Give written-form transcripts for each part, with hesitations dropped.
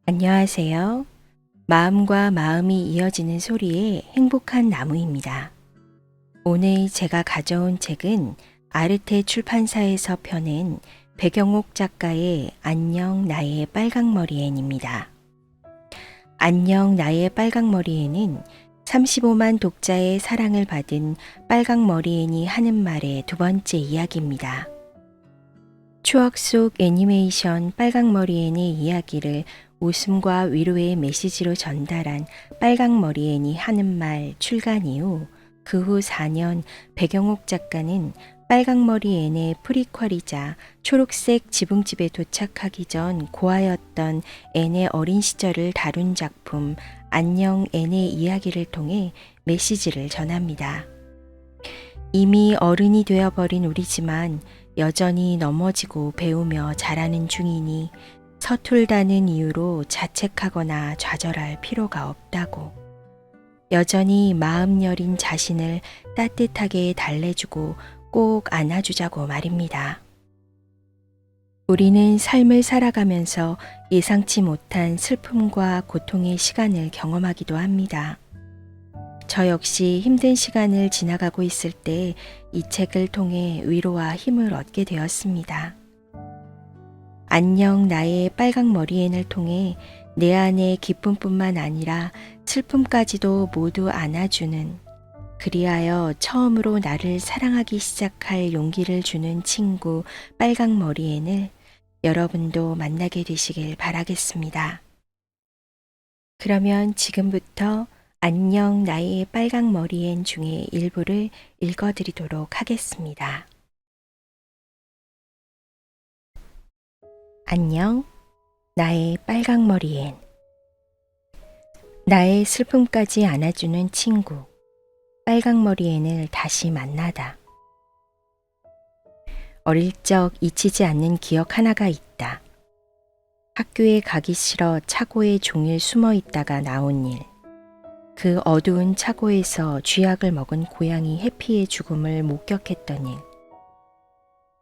안녕하세요. 마음과 마음이 이어지는 소리의 행복한 나무입니다. 오늘 제가 가져온 책은 아르테 출판사에서 펴낸 배경옥 작가의 안녕 나의 빨강머리엔입니다. 안녕 나의 빨강머리엔은 35만 독자의 사랑을 받은 빨강머리엔이 하는 말의 두 번째 이야기입니다. 추억 속 애니메이션 빨강머리엔의 이야기를 웃음과 위로의 메시지로 전달한 빨강머리엔이 하는 말 출간 이후 그 후 4년 배경옥 작가는 빨강머리엔의 프리퀄이자 초록색 지붕집에 도착하기 전 고아였던 앤의 어린 시절을 다룬 작품 안녕 앤의 이야기를 통해 메시지를 전합니다. 이미 어른이 되어버린 우리지만 여전히 넘어지고 배우며 자라는 중이니 서툴다는 이유로 자책하거나 좌절할 필요가 없다고. 여전히 마음 여린 자신을 따뜻하게 달래주고 꼭 안아주자고 말입니다. 우리는 삶을 살아가면서 예상치 못한 슬픔과 고통의 시간을 경험하기도 합니다. 저 역시 힘든 시간을 지나가고 있을 때 이 책을 통해 위로와 힘을 얻게 되었습니다. 안녕 나의 빨강머리엔을 통해 내 안의 기쁨뿐만 아니라 슬픔까지도 모두 안아주는, 그리하여 처음으로 나를 사랑하기 시작할 용기를 주는 친구 빨강머리엔을 여러분도 만나게 되시길 바라겠습니다. 그러면 지금부터 안녕 나의 빨강머리엔 중에 일부를 읽어드리도록 하겠습니다. 안녕 나의 빨강머리엔. 나의 슬픔까지 안아주는 친구 빨강머리엔을 다시 만나다. 어릴 적 잊히지 않는 기억 하나가 있다. 학교에 가기 싫어 차고에 종일 숨어 있다가 나온 일. 그 어두운 차고에서 쥐약을 먹은 고양이 해피의 죽음을 목격했던 일.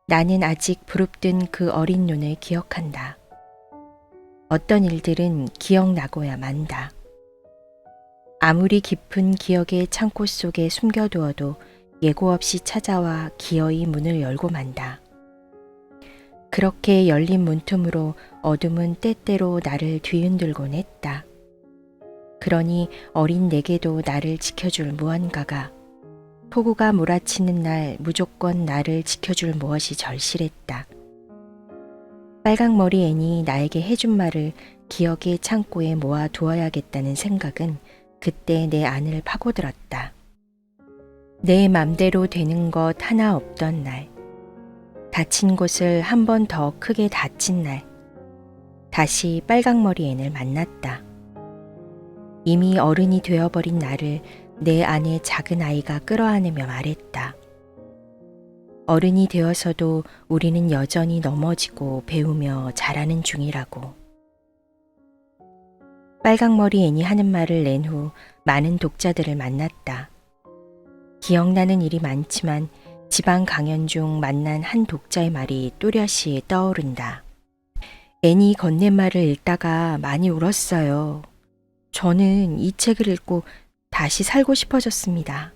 나는 아직 부릅뜬 그 어린 눈을 기억한다. 어떤 일들은 기억나고야 만다. 아무리 깊은 기억의 창고 속에 숨겨두어도 예고 없이 찾아와 기어이 문을 열고 만다. 그렇게 열린 문틈으로 어둠은 때때로 나를 뒤흔들곤 했다. 그러니 어린 내게도 나를 지켜줄 무언가가, 폭우가 몰아치는 날 무조건 나를 지켜줄 무엇이 절실했다. 빨강머리 앤이 나에게 해준 말을 기억의 창고에 모아 두어야겠다는 생각은 그때 내 안을 파고들었다. 내 맘대로 되는 것 하나 없던 날, 다친 곳을 한 번 더 크게 다친 날, 다시 빨강머리 앤을 만났다. 이미 어른이 되어버린 나를 내 안의 작은 아이가 끌어안으며 말했다. 어른이 되어서도 우리는 여전히 넘어지고 배우며 자라는 중이라고. 빨강머리 앤이 하는 말을 낸 후 많은 독자들을 만났다. 기억나는 일이 많지만 지방 강연 중 만난 한 독자의 말이 또렷이 떠오른다. 앤이 건넨 말을 읽다가 많이 울었어요. 저는 이 책을 읽고 다시 살고 싶어졌습니다.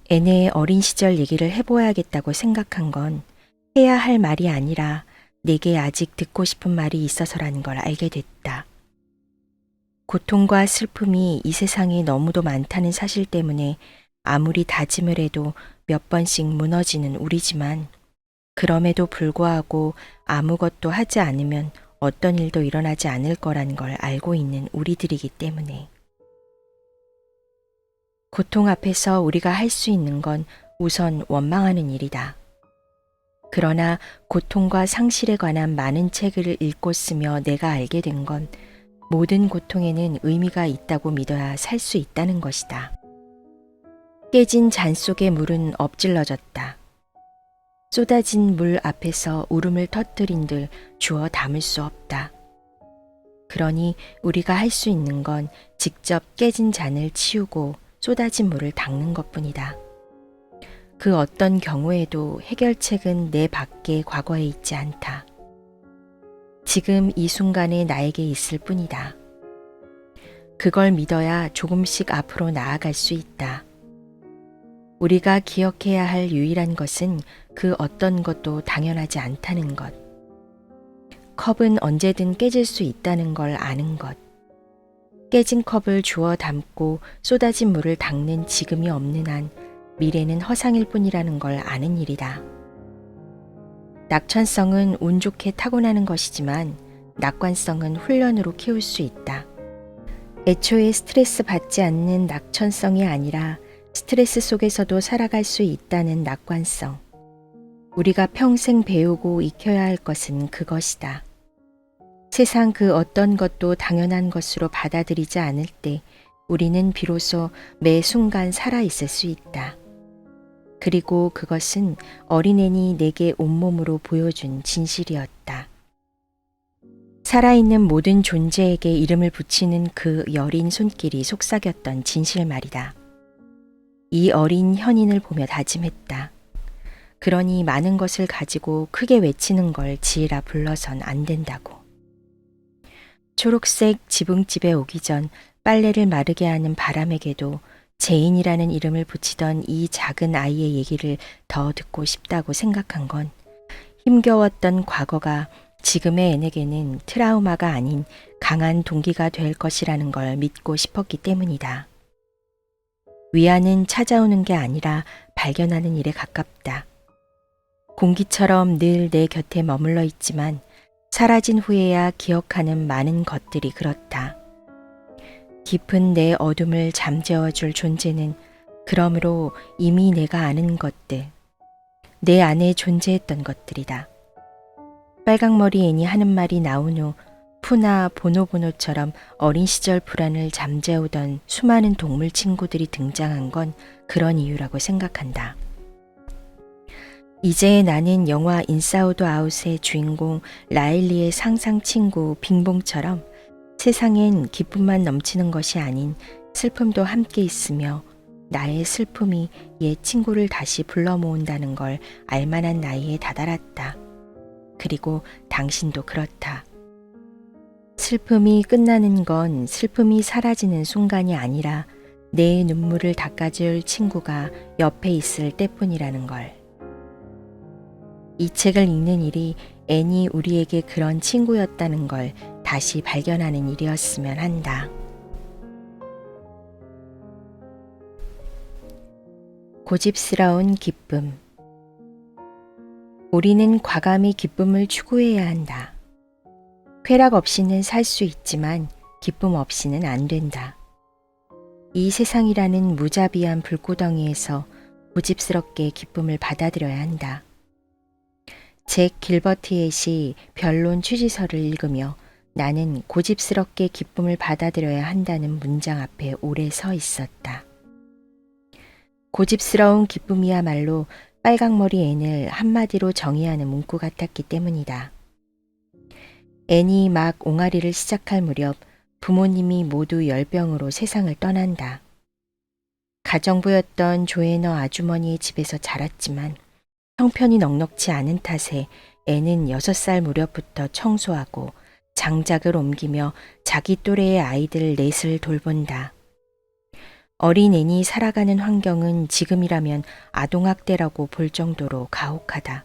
앤의 어린 시절 얘기를 해보아야겠다고 생각한 건 해야 할 말이 아니라 내게 아직 듣고 싶은 말이 있어서라는 걸 알게 됐다. 고통과 슬픔이 이 세상에 너무도 많다는 사실 때문에 아무리 다짐을 해도 몇 번씩 무너지는 우리지만, 그럼에도 불구하고 아무것도 하지 않으면 어떤 일도 일어나지 않을 거라는 걸 알고 있는 우리들이기 때문에. 고통 앞에서 우리가 할 수 있는 건 우선 원망하는 일이다. 그러나 고통과 상실에 관한 많은 책을 읽고 쓰며 내가 알게 된 건 모든 고통에는 의미가 있다고 믿어야 살 수 있다는 것이다. 깨진 잔 속의 물은 엎질러졌다. 쏟아진 물 앞에서 울음을 터뜨린들 주워 담을 수 없다. 그러니 우리가 할 수 있는 건 직접 깨진 잔을 치우고 쏟아진 물을 닦는 것뿐이다. 그 어떤 경우에도 해결책은 내 밖에 과거에 있지 않다. 지금 이 순간에 나에게 있을 뿐이다. 그걸 믿어야 조금씩 앞으로 나아갈 수 있다. 우리가 기억해야 할 유일한 것은 그 어떤 것도 당연하지 않다는 것. 컵은 언제든 깨질 수 있다는 걸 아는 것. 깨진 컵을 주워 담고 쏟아진 물을 닦는 지금이 없는 한 미래는 허상일 뿐이라는 걸 아는 일이다. 낙천성은 운 좋게 타고나는 것이지만 낙관성은 훈련으로 키울 수 있다. 애초에 스트레스 받지 않는 낙천성이 아니라 스트레스 속에서도 살아갈 수 있다는 낙관성. 우리가 평생 배우고 익혀야 할 것은 그것이다. 세상 그 어떤 것도 당연한 것으로 받아들이지 않을 때 우리는 비로소 매 순간 살아있을 수 있다. 그리고 그것은 어린애니 내게 온몸으로 보여준 진실이었다. 살아있는 모든 존재에게 이름을 붙이는 그 여린 손길이 속삭였던 진실 말이다. 이 어린 현인을 보며 다짐했다. 그러니 많은 것을 가지고 크게 외치는 걸 지으라 불러선 안 된다고. 초록색 지붕집에 오기 전 빨래를 마르게 하는 바람에게도 제인이라는 이름을 붙이던 이 작은 아이의 얘기를 더 듣고 싶다고 생각한 건 힘겨웠던 과거가 지금의 애에게는 트라우마가 아닌 강한 동기가 될 것이라는 걸 믿고 싶었기 때문이다. 위안은 찾아오는 게 아니라 발견하는 일에 가깝다. 공기처럼 늘 내 곁에 머물러 있지만 사라진 후에야 기억하는 많은 것들이 그렇다. 깊은 내 어둠을 잠재워줄 존재는 그러므로 이미 내가 아는 것들, 내 안에 존재했던 것들이다. 빨강머리 애니 하는 말이 나온 후 푸나 보노보노처럼 어린 시절 불안을 잠재우던 수많은 동물 친구들이 등장한 건 그런 이유라고 생각한다. 이제 나는 영화 인사우드 아웃의 주인공 라일리의 상상 친구 빙봉처럼 세상엔 기쁨만 넘치는 것이 아닌 슬픔도 함께 있으며 나의 슬픔이 옛 친구를 다시 불러 모은다는 걸 알만한 나이에 다다랐다. 그리고 당신도 그렇다. 슬픔이 끝나는 건 슬픔이 사라지는 순간이 아니라 내 눈물을 닦아줄 친구가 옆에 있을 때뿐이라는 걸. 이 책을 읽는 일이 애니 우리에게 그런 친구였다는 걸 다시 발견하는 일이었으면 한다. 고집스러운 기쁨. 우리는 과감히 기쁨을 추구해야 한다. 쾌락 없이는 살 수 있지만 기쁨 없이는 안 된다. 이 세상이라는 무자비한 불구덩이에서 고집스럽게 기쁨을 받아들여야 한다. 잭 길버트의 시 변론 취지서를 읽으며 나는 고집스럽게 기쁨을 받아들여야 한다는 문장 앞에 오래 서 있었다. 고집스러운 기쁨이야말로 빨강머리 앤을 한마디로 정의하는 문구 같았기 때문이다. 앤이 막 옹알이를 시작할 무렵 부모님이 모두 열병으로 세상을 떠난다. 가정부였던 조애너 아주머니의 집에서 자랐지만 형편이 넉넉지 않은 탓에 앤은 6살 무렵부터 청소하고 장작을 옮기며 자기 또래의 아이들 넷을 돌본다. 어린 앤이 살아가는 환경은 지금이라면 아동학대라고 볼 정도로 가혹하다.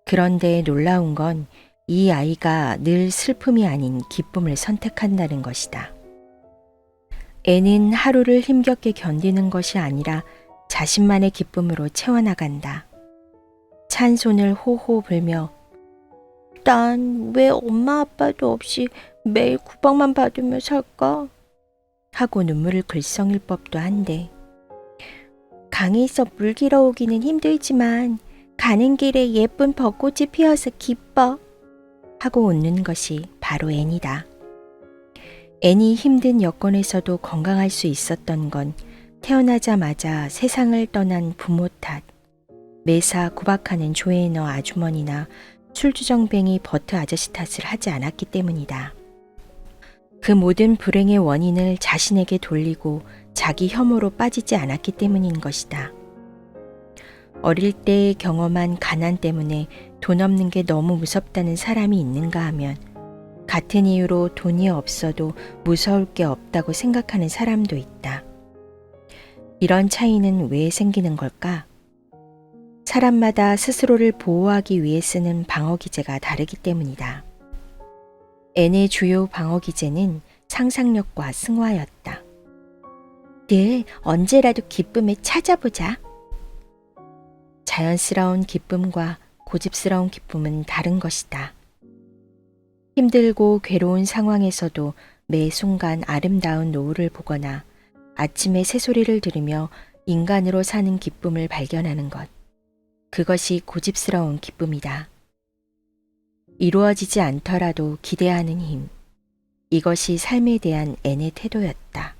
그런데 놀라운 건 이 아이가 늘 슬픔이 아닌 기쁨을 선택한다는 것이다. 앤은 하루를 힘겹게 견디는 것이 아니라 자신만의 기쁨으로 채워나간다. 찬 손을 호호 불며 난 왜 엄마 아빠도 없이 매일 구박만 받으며 살까? 하고 눈물을 글썽일 법도 한데 강에서 물 길어오기는 힘들지만 가는 길에 예쁜 벚꽃이 피어서 기뻐 하고 웃는 것이 바로 앤이다. 앤이 힘든 여건에서도 건강할 수 있었던 건 태어나자마자 세상을 떠난 부모 탓, 매사 구박하는 조애너 아주머니나 술주정뱅이 버트 아저씨 탓을 하지 않았기 때문이다. 그 모든 불행의 원인을 자신에게 돌리고 자기 혐오로 빠지지 않았기 때문인 것이다. 어릴 때 경험한 가난 때문에 돈 없는 게 너무 무섭다는 사람이 있는가 하면 같은 이유로 돈이 없어도 무서울 게 없다고 생각하는 사람도 있다. 이런 차이는 왜 생기는 걸까? 사람마다 스스로를 보호하기 위해 쓰는 방어기제가 다르기 때문이다. N의 주요 방어기제는 상상력과 승화였다. 늘 언제라도 기쁨을 찾아보자. 자연스러운 기쁨과 고집스러운 기쁨은 다른 것이다. 힘들고 괴로운 상황에서도 매 순간 아름다운 노을을 보거나 아침에 새소리를 들으며 인간으로 사는 기쁨을 발견하는 것. 그것이 고집스러운 기쁨이다. 이루어지지 않더라도 기대하는 힘. 이것이 삶에 대한 N의 태도였다.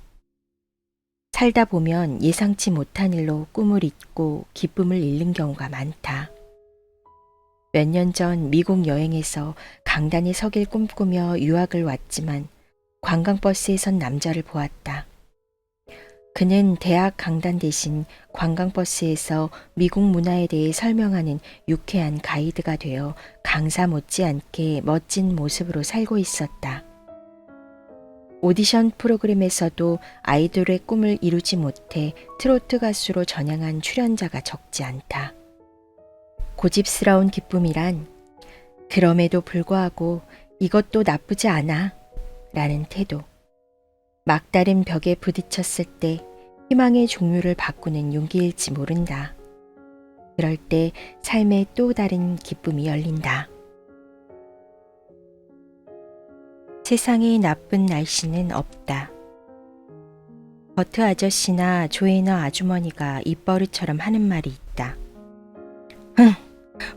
살다 보면 예상치 못한 일로 꿈을 잊고 기쁨을 잃는 경우가 많다. 몇 년 전 미국 여행에서 강단에 서길 꿈꾸며 유학을 왔지만 관광버스에 선 남자를 보았다. 그는 대학 강단 대신 관광버스에서 미국 문화에 대해 설명하는 유쾌한 가이드가 되어 강사 못지않게 멋진 모습으로 살고 있었다. 오디션 프로그램에서도 아이돌의 꿈을 이루지 못해 트로트 가수로 전향한 출연자가 적지 않다. 고집스러운 기쁨이란 그럼에도 불구하고 이것도 나쁘지 않아 라는 태도. 막다른 벽에 부딪혔을 때 희망의 종류를 바꾸는 용기일지 모른다. 그럴 때 삶의 또 다른 기쁨이 열린다. 세상에 나쁜 날씨는 없다. 버트 아저씨나 조이너 아주머니가 입버릇처럼 하는 말이 있다.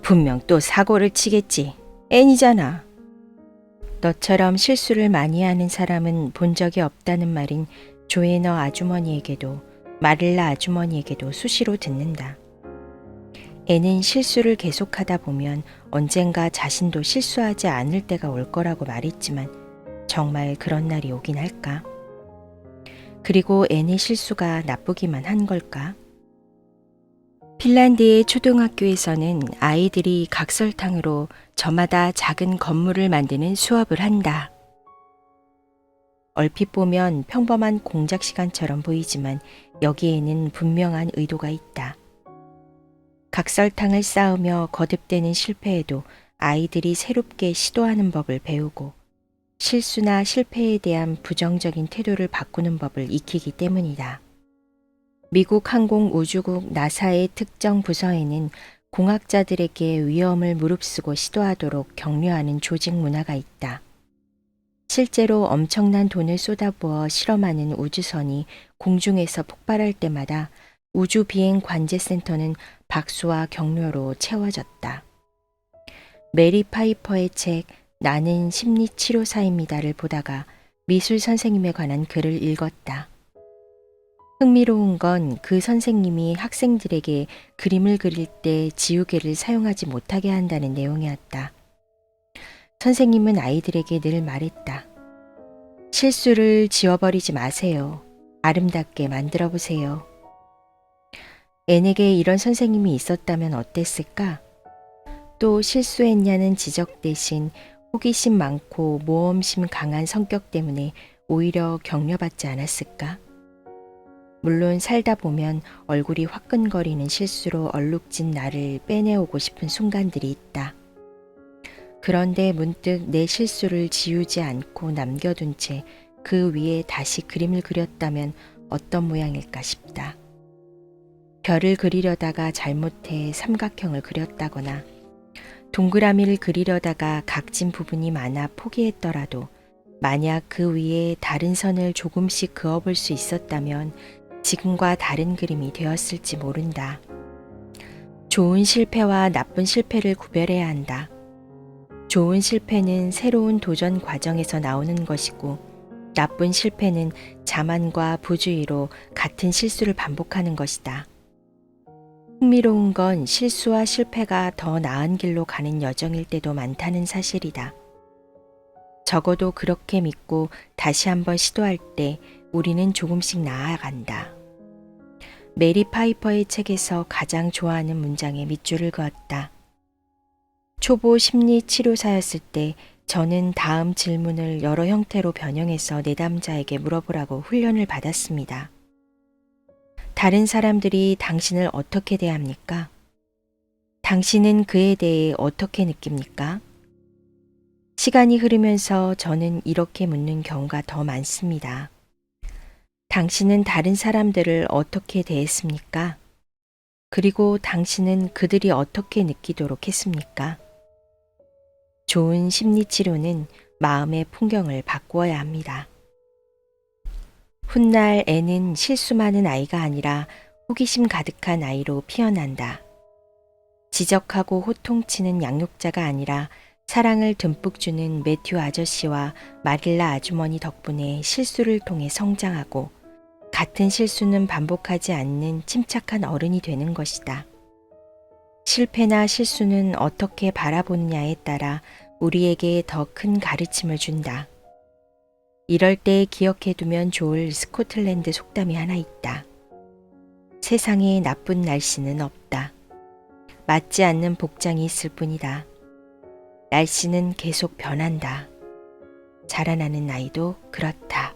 분명 또 사고를 치겠지. N이잖아. 너처럼 실수를 많이 하는 사람은 본 적이 없다는 말인 조에너 아주머니에게도 마릴라 아주머니에게도 수시로 듣는다. N은 실수를 계속하다 보면 언젠가 자신도 실수하지 않을 때가 올 거라고 말했지만 정말 그런 날이 오긴 할까? 그리고 N의 실수가 나쁘기만 한 걸까? 핀란드의 초등학교에서는 아이들이 각설탕으로 저마다 작은 건물을 만드는 수업을 한다. 얼핏 보면 평범한 공작 시간처럼 보이지만 여기에는 분명한 의도가 있다. 각설탕을 쌓으며 거듭되는 실패에도 아이들이 새롭게 시도하는 법을 배우고 실수나 실패에 대한 부정적인 태도를 바꾸는 법을 익히기 때문이다. 미국 항공우주국 나사의 특정 부서에는 공학자들에게 위험을 무릅쓰고 시도하도록 격려하는 조직 문화가 있다. 실제로 엄청난 돈을 쏟아부어 실험하는 우주선이 공중에서 폭발할 때마다 우주비행관제센터는 박수와 격려로 채워졌다. 메리 파이퍼의 책 나는 심리치료사입니다를 보다가 미술 선생님에 관한 글을 읽었다. 흥미로운 건 그 선생님이 학생들에게 그림을 그릴 때 지우개를 사용하지 못하게 한다는 내용이었다. 선생님은 아이들에게 늘 말했다. 실수를 지워버리지 마세요. 아름답게 만들어 보세요. N에게 이런 선생님이 있었다면 어땠을까? 또 실수했냐는 지적 대신 호기심 많고 모험심 강한 성격 때문에 오히려 격려받지 않았을까? 물론 살다 보면 얼굴이 화끈거리는 실수로 얼룩진 나를 빼내오고 싶은 순간들이 있다. 그런데 문득 내 실수를 지우지 않고 남겨둔 채 그 위에 다시 그림을 그렸다면 어떤 모양일까 싶다. 별을 그리려다가 잘못해 삼각형을 그렸다거나 동그라미를 그리려다가 각진 부분이 많아 포기했더라도 만약 그 위에 다른 선을 조금씩 그어볼 수 있었다면 지금과 다른 그림이 되었을지 모른다. 좋은 실패와 나쁜 실패를 구별해야 한다. 좋은 실패는 새로운 도전 과정에서 나오는 것이고 나쁜 실패는 자만과 부주의로 같은 실수를 반복하는 것이다. 흥미로운 건 실수와 실패가 더 나은 길로 가는 여정일 때도 많다는 사실이다. 적어도 그렇게 믿고 다시 한번 시도할 때 우리는 조금씩 나아간다. 메리 파이퍼의 책에서 가장 좋아하는 문장에 밑줄을 그었다. 초보 심리 치료사였을 때 저는 다음 질문을 여러 형태로 변형해서 내담자에게 물어보라고 훈련을 받았습니다. 다른 사람들이 당신을 어떻게 대합니까? 당신은 그에 대해 어떻게 느낍니까? 시간이 흐르면서 저는 이렇게 묻는 경우가 더 많습니다. 당신은 다른 사람들을 어떻게 대했습니까? 그리고 당신은 그들이 어떻게 느끼도록 했습니까? 좋은 심리치료는 마음의 풍경을 바꾸어야 합니다. 훗날 애는 실수 많은 아이가 아니라 호기심 가득한 아이로 피어난다. 지적하고 호통치는 양육자가 아니라 사랑을 듬뿍 주는 매튜 아저씨와 마릴라 아주머니 덕분에 실수를 통해 성장하고 같은 실수는 반복하지 않는 침착한 어른이 되는 것이다. 실패나 실수는 어떻게 바라보느냐에 따라 우리에게 더 큰 가르침을 준다. 이럴 때 기억해두면 좋을 스코틀랜드 속담이 하나 있다. 세상에 나쁜 날씨는 없다. 맞지 않는 복장이 있을 뿐이다. 날씨는 계속 변한다. 자라나는 아이도 그렇다.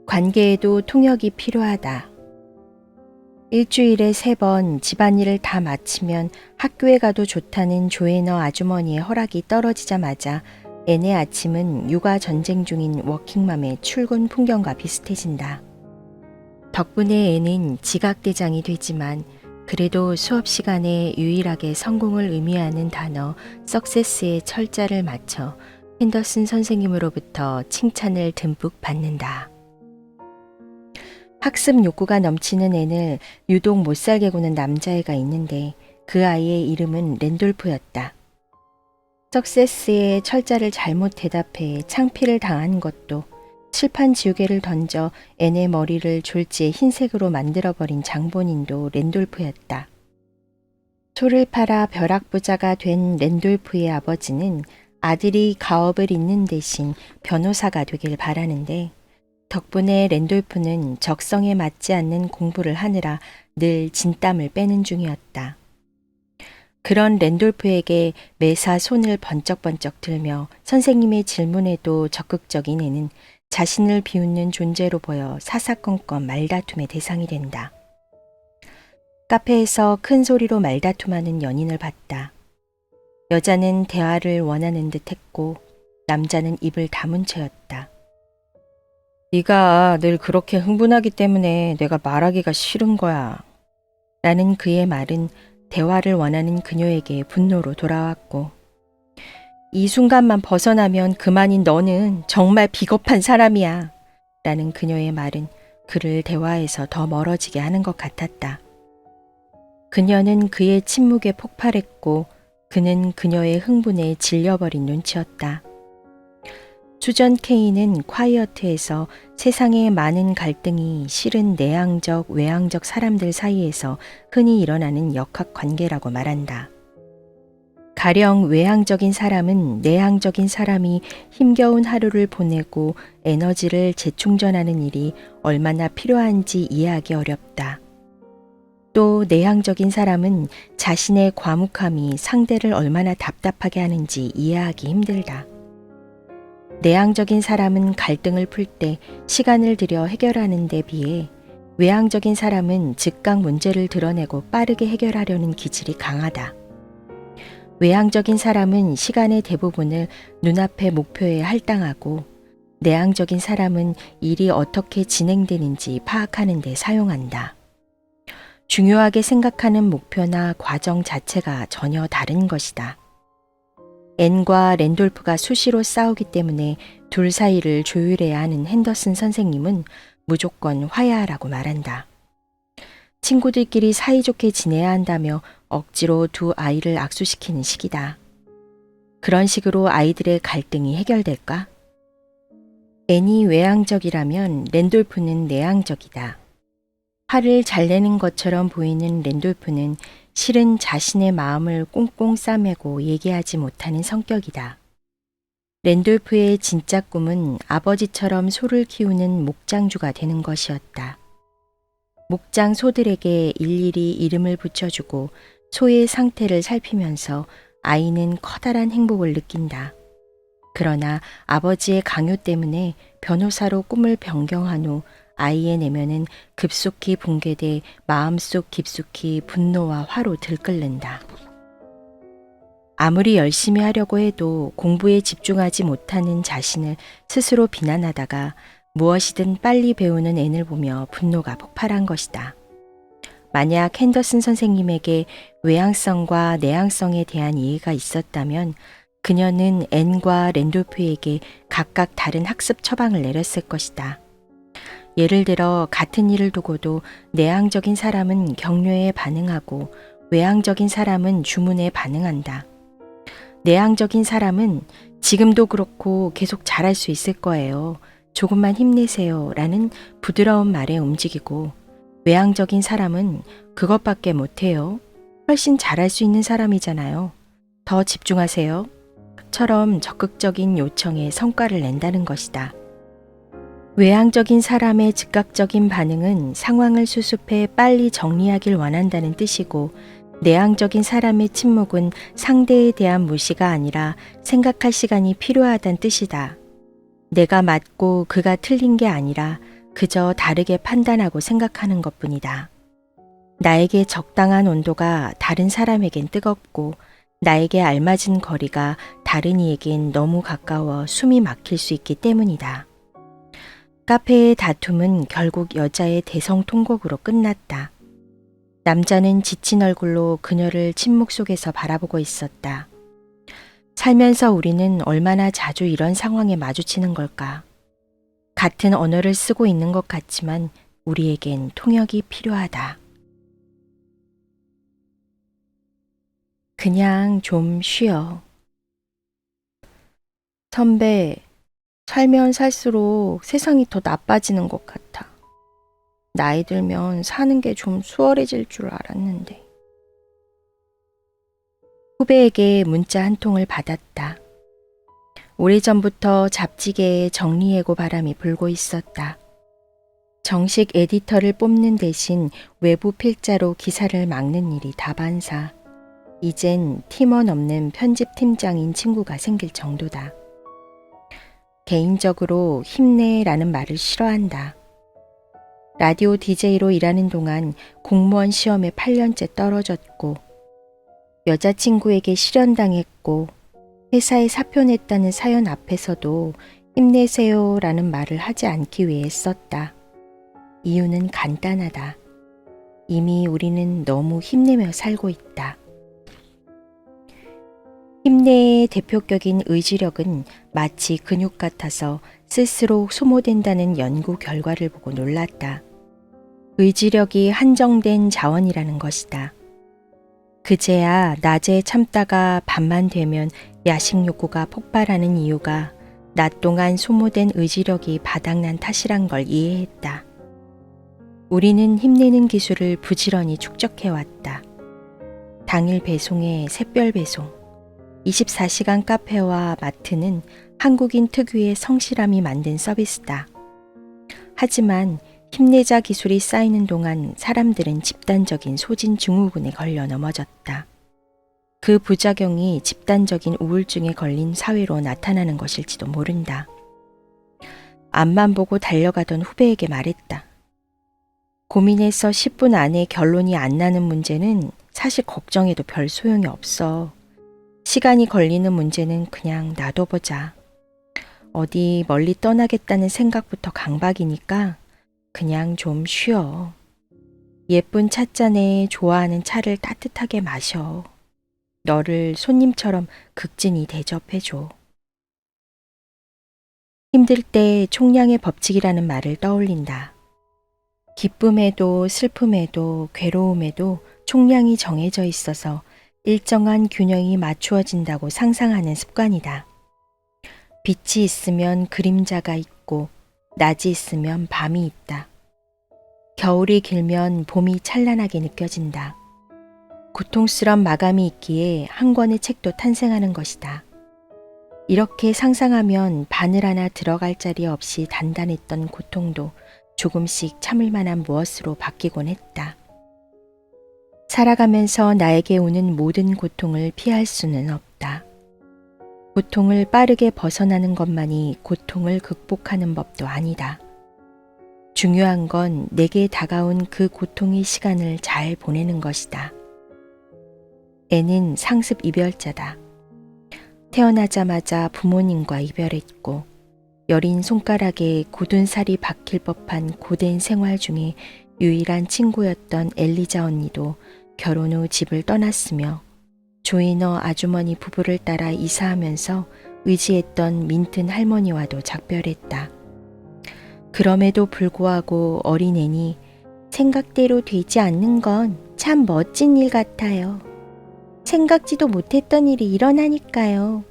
관계에도 통역이 필요하다. 일주일에 3번 집안일을 다 마치면 학교에 가도 좋다는 조애너 아주머니의 허락이 떨어지자마자 앤의 아침은 육아 전쟁 중인 워킹맘의 출근 풍경과 비슷해진다. 덕분에 앤은 지각대장이 되지만 그래도 수업 시간에 유일하게 성공을 의미하는 단어 석세스의 철자를 맞춰 핸더슨 선생님으로부터 칭찬을 듬뿍 받는다. 학습 욕구가 넘치는 앤을 유독 못살게 구는 남자애가 있는데 그 아이의 이름은 랜돌프였다. 석세스의 철자를 잘못 대답해 창피를 당한 것도 칠판 지우개를 던져 앤의 머리를 졸지에 흰색으로 만들어버린 장본인도 랜돌프였다. 소를 팔아 벼락부자가 된 랜돌프의 아버지는 아들이 가업을 잇는 대신 변호사가 되길 바라는데 덕분에 랜돌프는 적성에 맞지 않는 공부를 하느라 늘 진땀을 빼는 중이었다. 그런 랜돌프에게 매사 손을 번쩍번쩍 들며 선생님의 질문에도 적극적인 애는 자신을 비웃는 존재로 보여 사사건건 말다툼의 대상이 된다. 카페에서 큰 소리로 말다툼하는 연인을 봤다. 여자는 대화를 원하는 듯 했고 남자는 입을 다문 채였다. 네가 늘 그렇게 흥분하기 때문에 내가 말하기가 싫은 거야. 라는 그의 말은 대화를 원하는 그녀에게 분노로 돌아왔고 이 순간만 벗어나면 그만인 너는 정말 비겁한 사람이야. 라는 그녀의 말은 그를 대화에서 더 멀어지게 하는 것 같았다. 그녀는 그의 침묵에 폭발했고 그는 그녀의 흥분에 질려버린 눈치였다. 수전 케이는 콰이어트에서 세상의 많은 갈등이 실은 내향적, 외향적 사람들 사이에서 흔히 일어나는 역학관계라고 말한다. 가령 외향적인 사람은 내향적인 사람이 힘겨운 하루를 보내고 에너지를 재충전하는 일이 얼마나 필요한지 이해하기 어렵다. 또 내향적인 사람은 자신의 과묵함이 상대를 얼마나 답답하게 하는지 이해하기 힘들다. 내향적인 사람은 갈등을 풀 때 시간을 들여 해결하는 데 비해 외향적인 사람은 즉각 문제를 드러내고 빠르게 해결하려는 기질이 강하다. 외향적인 사람은 시간의 대부분을 눈앞의 목표에 할당하고 내향적인 사람은 일이 어떻게 진행되는지 파악하는 데 사용한다. 중요하게 생각하는 목표나 과정 자체가 전혀 다른 것이다. 앤과 랜돌프가 수시로 싸우기 때문에 둘 사이를 조율해야 하는 핸더슨 선생님은 무조건 화해하라고 말한다. 친구들끼리 사이좋게 지내야 한다며 억지로 두 아이를 악수시키는 식이다. 그런 식으로 아이들의 갈등이 해결될까? 앤이 외향적이라면 랜돌프는 내향적이다. 화를 잘 내는 것처럼 보이는 랜돌프는 실은 자신의 마음을 꽁꽁 싸매고 얘기하지 못하는 성격이다. 랜돌프의 진짜 꿈은 아버지처럼 소를 키우는 목장주가 되는 것이었다. 목장 소들에게 일일이 이름을 붙여주고 소의 상태를 살피면서 아이는 커다란 행복을 느낀다. 그러나 아버지의 강요 때문에 변호사로 꿈을 변경한 후 아이의 내면은 급속히 붕괴돼 마음속 깊숙이 분노와 화로 들끓는다. 아무리 열심히 하려고 해도 공부에 집중하지 못하는 자신을 스스로 비난하다가 무엇이든 빨리 배우는 앤을 보며 분노가 폭발한 것이다. 만약 핸더슨 선생님에게 외향성과 내향성에 대한 이해가 있었다면 그녀는 앤과 랜돌프에게 각각 다른 학습 처방을 내렸을 것이다. 예를 들어 같은 일을 두고도 내향적인 사람은 격려에 반응하고 외향적인 사람은 주문에 반응한다. 내향적인 사람은 지금도 그렇고 계속 잘할 수 있을 거예요. 조금만 힘내세요. 라는 부드러운 말에 움직이고 외향적인 사람은 그것밖에 못해요. 훨씬 잘할 수 있는 사람이잖아요. 더 집중하세요. 처럼 적극적인 요청에 성과를 낸다는 것이다. 외향적인 사람의 즉각적인 반응은 상황을 수습해 빨리 정리하길 원한다는 뜻이고 내향적인 사람의 침묵은 상대에 대한 무시가 아니라 생각할 시간이 필요하다는 뜻이다. 내가 맞고 그가 틀린 게 아니라 그저 다르게 판단하고 생각하는 것뿐이다. 나에게 적당한 온도가 다른 사람에겐 뜨겁고 나에게 알맞은 거리가 다른 이에겐 너무 가까워 숨이 막힐 수 있기 때문이다. 카페의 다툼은 결국 여자의 대성통곡으로 끝났다. 남자는 지친 얼굴로 그녀를 침묵 속에서 바라보고 있었다. 살면서 우리는 얼마나 자주 이런 상황에 마주치는 걸까? 같은 언어를 쓰고 있는 것 같지만 우리에겐 통역이 필요하다. 그냥 좀 쉬어. 선배, 살면 살수록 세상이 더 나빠지는 것 같아. 나이 들면 사는 게 좀 수월해질 줄 알았는데. 후배에게 문자 한 통을 받았다. 오래전부터 잡지계에 정리해고 바람이 불고 있었다. 정식 에디터를 뽑는 대신 외부 필자로 기사를 막는 일이 다반사. 이젠 팀원 없는 편집팀장인 친구가 생길 정도다. 개인적으로 힘내라는 말을 싫어한다. 라디오 DJ로 일하는 동안 공무원 시험에 8년째 떨어졌고 여자친구에게 실연당했고 회사에 사표 냈다는 사연 앞에서도 힘내세요 라는 말을 하지 않기 위해 썼다. 이유는 간단하다. 이미 우리는 너무 힘내며 살고 있다. 힘내의 대표격인 의지력은 마치 근육 같아서 쓸수록 소모된다는 연구 결과를 보고 놀랐다. 의지력이 한정된 자원이라는 것이다. 그제야 낮에 참다가 밤만 되면 야식 욕구가 폭발하는 이유가 낮 동안 소모된 의지력이 바닥난 탓이란 걸 이해했다. 우리는 힘내는 기술을 부지런히 축적해왔다. 당일 배송에 샛별 배송, 24시간 카페와 마트는 한국인 특유의 성실함이 만든 서비스다. 하지만 힘내자 기술이 쌓이는 동안 사람들은 집단적인 소진 증후군에 걸려 넘어졌다. 그 부작용이 집단적인 우울증에 걸린 사회로 나타나는 것일지도 모른다. 앞만 보고 달려가던 후배에게 말했다. 고민해서 10분 안에 결론이 안 나는 문제는 사실 걱정해도 별 소용이 없어. 시간이 걸리는 문제는 그냥 놔둬보자. 어디 멀리 떠나겠다는 생각부터 강박이니까 그냥 좀 쉬어. 예쁜 찻잔에 좋아하는 차를 따뜻하게 마셔. 너를 손님처럼 극진히 대접해줘. 힘들 때 총량의 법칙이라는 말을 떠올린다. 기쁨에도 슬픔에도 괴로움에도 총량이 정해져 있어서 일정한 균형이 맞추어진다고 상상하는 습관이다. 빛이 있으면 그림자가 있고 낮이 있으면 밤이 있다. 겨울이 길면 봄이 찬란하게 느껴진다. 고통스런 마감이 있기에 한 권의 책도 탄생하는 것이다. 이렇게 상상하면 바늘 하나 들어갈 자리 없이 단단했던 고통도 조금씩 참을 만한 무엇으로 바뀌곤 했다. 살아가면서 나에게 오는 모든 고통을 피할 수는 없다. 고통을 빠르게 벗어나는 것만이 고통을 극복하는 법도 아니다. 중요한 건 내게 다가온 그 고통의 시간을 잘 보내는 것이다. 애는 상습 이별자다. 태어나자마자 부모님과 이별했고 여린 손가락에 굳은 살이 박힐 법한 고된 생활 중에 유일한 친구였던 엘리자 언니도 결혼 후 집을 떠났으며 조이너 아주머니 부부를 따라 이사하면서 의지했던 민튼 할머니와도 작별했다. 그럼에도 불구하고 어린 애니 생각대로 되지 않는 건 참 멋진 일 같아요. 생각지도 못했던 일이 일어나니까요.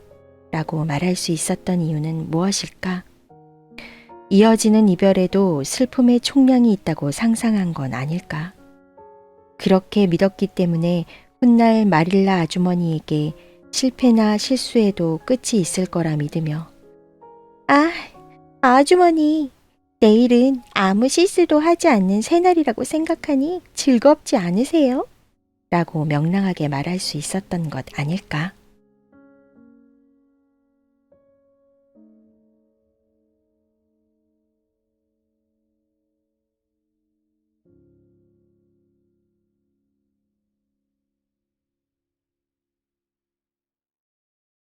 라고 말할 수 있었던 이유는 무엇일까? 이어지는 이별에도 슬픔의 총량이 있다고 상상한 건 아닐까? 그렇게 믿었기 때문에 훗날 마릴라 아주머니에게 실패나 실수에도 끝이 있을 거라 믿으며 아주머니, 내일은 아무 실수도 하지 않는 새날이라고 생각하니 즐겁지 않으세요? 라고 명랑하게 말할 수 있었던 것 아닐까?